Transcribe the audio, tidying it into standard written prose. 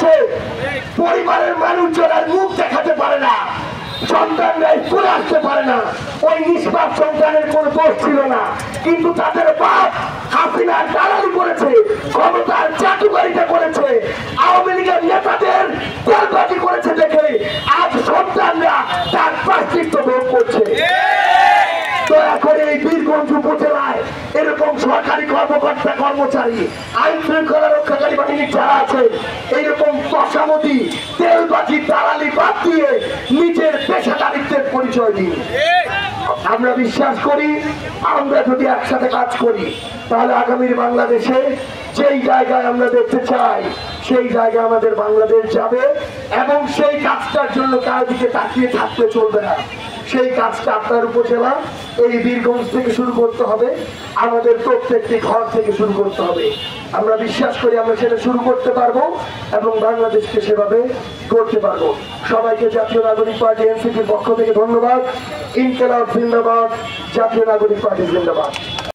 আছে, পরিবারের মানুষজন আর মুখ দেখাতে পারে না, সন্তানরা স্কুলে আসতে পারে না। ওই নিষ্পাপ সন্তানের কোনো দোষ ছিল না, কিন্তু তাদের বাপ হাসিনার দালালি করেছে, ক্ষমতার চাটুকারিতা করেছে, আওয়ামী লীগের নেতাদের তেলবাজি করেছে দেখে আজ সন্তানরা তার প্রায়শ্চিত্ত ভোগ করছে। দয়া করে এই বীরগঞ্জ উপজেলায় এরকম সরকারি কর্মকর্তা কর্মচারী, আইন শৃঙ্খলা রক্ষাকারী বাহিনীর যারা আছে, এইরকম তোষামোদী তেলবাজি দালালি বাদ দিয়ে নিজের পেশাদারিত্বের পরিচয় দিন। আমরা বিশ্বাস করি আমরা যদি একসাথে কাজ করি তাহলে আগামীর বাংলাদেশে যেই জায়গায় আমরা দেখতে চাই সেই জায়গায় আমাদের বাংলাদেশ যাবে, এবং সেই কাজটার জন্য কার দিকে তাকিয়ে থাকতে চলবে না। সেই কাজটা আপনার উপজেলা এই বীরগঞ্জ থেকে শুরু করতে হবে, আমাদের প্রত্যেকটি ঘর থেকে শুরু করতে হবে। আমরা বিশ্বাস করি আমরা সেটা শুরু করতে পারবো এবং বাংলাদেশকে সেভাবে করতে পারবো। সবাইকে জাতীয় নাগরিক পার্টি এনসিপির পক্ষ থেকে ধন্যবাদ। ইনকিলাব জিন্দাবাদ, জাতীয় নাগরিক পার্টি জিন্দাবাদ।